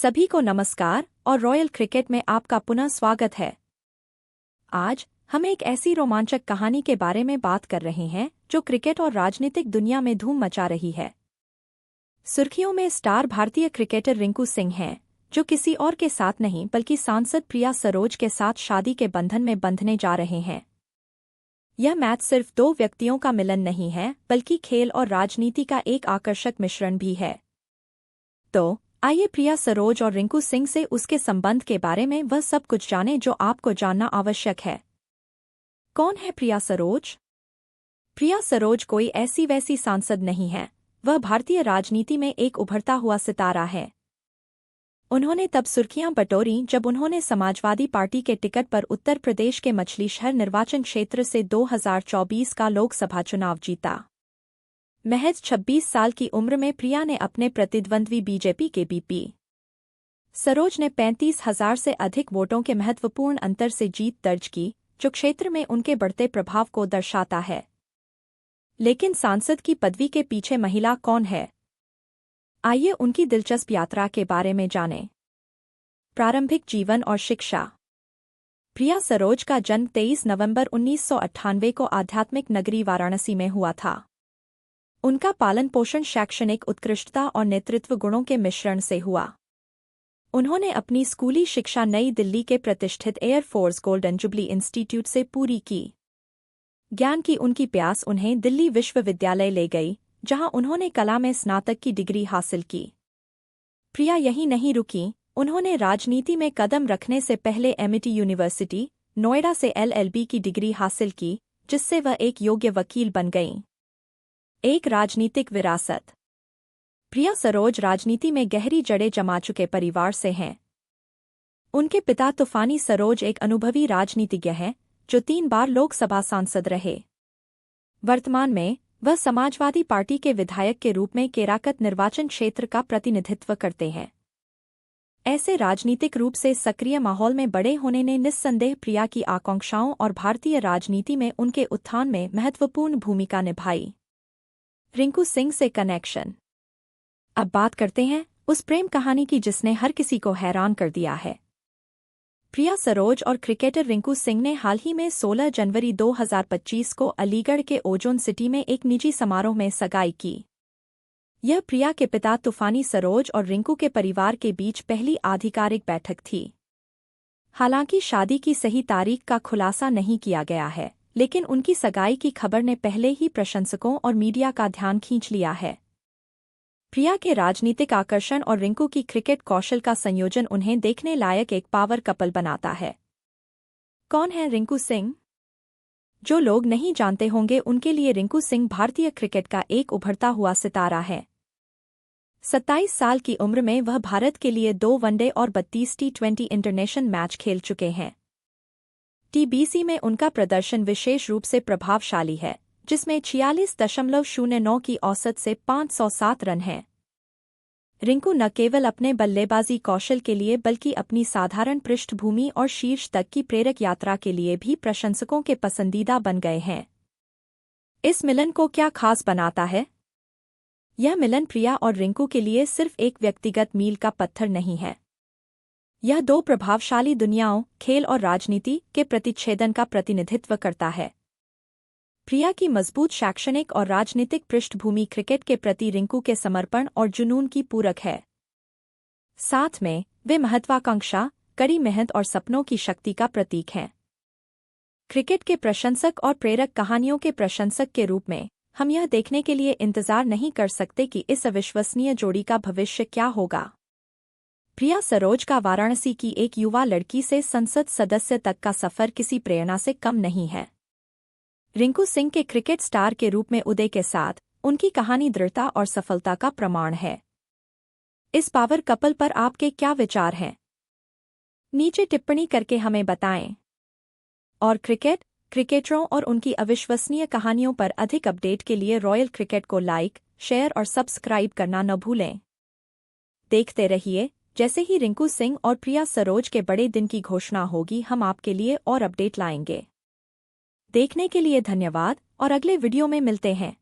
सभी को नमस्कार और रॉयल क्रिकेट में आपका पुनः स्वागत है। आज हम एक ऐसी रोमांचक कहानी के बारे में बात कर रहे हैं जो क्रिकेट और राजनीतिक दुनिया में धूम मचा रही है। सुर्खियों में स्टार भारतीय क्रिकेटर रिंकू सिंह हैं, जो किसी और के साथ नहीं बल्कि सांसद प्रिया सरोज के साथ शादी के बंधन में बंधने जा रहे हैं। यह मैच सिर्फ दो व्यक्तियों का मिलन नहीं है, बल्कि खेल और राजनीति का एक आकर्षक मिश्रण भी है। तो आइए प्रिया सरोज और रिंकू सिंह से उसके संबंध के बारे में वह सब कुछ जानें जो आपको जानना आवश्यक है। कौन है प्रिया सरोज? प्रिया सरोज कोई ऐसी वैसी सांसद नहीं है, वह भारतीय राजनीति में एक उभरता हुआ सितारा है। उन्होंने तब सुर्खियां बटोरी जब उन्होंने समाजवादी पार्टी के टिकट पर उत्तर प्रदेश के मछलीशहर निर्वाचन क्षेत्र से 2024 का लोकसभा चुनाव जीता। महज 26 साल की उम्र में प्रिया ने अपने प्रतिद्वंद्वी बीजेपी के बीपी सरोज ने 35,000 से अधिक वोटों के महत्वपूर्ण अंतर से जीत दर्ज की, जो क्षेत्र में उनके बढ़ते प्रभाव को दर्शाता है। लेकिन सांसद की पदवी के पीछे महिला कौन है? आइए उनकी दिलचस्प यात्रा के बारे में जानें। प्रारंभिक जीवन और शिक्षा। प्रिया सरोज का जन्म 23 नवंबर 1998 को आध्यात्मिक नगरी वाराणसी में हुआ था। उनका पालन पोषण शैक्षणिक उत्कृष्टता और नेतृत्व गुणों के मिश्रण से हुआ। उन्होंने अपनी स्कूली शिक्षा नई दिल्ली के प्रतिष्ठित एयरफोर्स गोल्डन जुबली इंस्टीट्यूट से पूरी की। ज्ञान की उनकी प्यास उन्हें दिल्ली विश्वविद्यालय ले गई, जहां उन्होंने कला में स्नातक की डिग्री हासिल की। प्रिया यहीं नहीं रुकी, उन्होंने राजनीति में कदम रखने से पहले एमिटी यूनिवर्सिटी, नोएडा से LLB की डिग्री हासिल की, जिससे वह एक योग्य वकील बन गईं। एक राजनीतिक विरासत। प्रिया सरोज राजनीति में गहरी जड़ें जमा चुके परिवार से हैं। उनके पिता तूफानी सरोज एक अनुभवी राजनीतिज्ञ हैं, जो 3 बार लोकसभा सांसद रहे। वर्तमान में वह समाजवादी पार्टी के विधायक के रूप में केराकत निर्वाचन क्षेत्र का प्रतिनिधित्व करते हैं। ऐसे राजनीतिक रूप से सक्रिय माहौल में बड़े होने ने निस्संदेह प्रिया की आकांक्षाओं और भारतीय राजनीति में उनके उत्थान में महत्वपूर्ण भूमिका निभाई। रिंकू सिंह से कनेक्शन। अब बात करते हैं उस प्रेम कहानी की जिसने हर किसी को हैरान कर दिया है। प्रिया सरोज और क्रिकेटर रिंकू सिंह ने हाल ही में 16 जनवरी 2025 को अलीगढ़ के ओजोन सिटी में एक निजी समारोह में सगाई की। यह प्रिया के पिता तूफानी सरोज और रिंकू के परिवार के बीच पहली आधिकारिक बैठक थी। हालांकि शादी की सही तारीख का खुलासा नहीं किया गया है, लेकिन उनकी सगाई की खबर ने पहले ही प्रशंसकों और मीडिया का ध्यान खींच लिया है। प्रिया के राजनीतिक आकर्षण और रिंकू की क्रिकेट कौशल का संयोजन उन्हें देखने लायक एक पावर कपल बनाता है। कौन है रिंकू सिंह? जो लोग नहीं जानते होंगे उनके लिए रिंकू सिंह भारतीय क्रिकेट का एक उभरता हुआ सितारा है। 27 साल की उम्र में वह भारत के लिए 2 वनडे और 32 T20 इंटरनेशनल मैच खेल चुके हैं। TBC में उनका प्रदर्शन विशेष रूप से प्रभावशाली है, जिसमें 46.09 की औसत से 507 रन हैं। रिंकू न केवल अपने बल्लेबाजी कौशल के लिए बल्कि अपनी साधारण पृष्ठभूमि और शीर्ष तक की प्रेरक यात्रा के लिए भी प्रशंसकों के पसंदीदा बन गए हैं। इस मिलन को क्या खास बनाता है? यह मिलन प्रिया और रिंकू के लिए सिर्फ एक व्यक्तिगत मील का पत्थर नहीं है। यह 2 प्रभावशाली दुनियाओं, खेल और राजनीति के प्रतिच्छेदन का प्रतिनिधित्व करता है। प्रिया की मजबूत शैक्षणिक और राजनीतिक पृष्ठभूमि क्रिकेट के प्रति रिंकू के समर्पण और जुनून की पूरक है। साथ में वे महत्वाकांक्षा, कड़ी मेहनत और सपनों की शक्ति का प्रतीक हैं। क्रिकेट के प्रशंसक और प्रेरक कहानियों के प्रशंसक के रूप में हम यह देखने के लिए इंतजार नहीं कर सकते कि इस अविश्वसनीय जोड़ी का भविष्य क्या होगा। प्रिया सरोज का वाराणसी की एक युवा लड़की से संसद सदस्य तक का सफर किसी प्रेरणा से कम नहीं है। रिंकू सिंह के क्रिकेट स्टार के रूप में उदय के साथ उनकी कहानी दृढ़ता और सफलता का प्रमाण है। इस पावर कपल पर आपके क्या विचार हैं? नीचे टिप्पणी करके हमें बताएं। और क्रिकेटरों और उनकी अविश्वसनीय कहानियों पर अधिक अपडेट के लिए रॉयल क्रिकेट को लाइक, शेयर और सब्सक्राइब करना न भूलें। देखते रहिए, जैसे ही रिंकू सिंह और प्रिया सरोज के बड़े दिन की घोषणा होगी हम आपके लिए और अपडेट लाएंगे। देखने के लिए धन्यवाद और अगले वीडियो में मिलते हैं।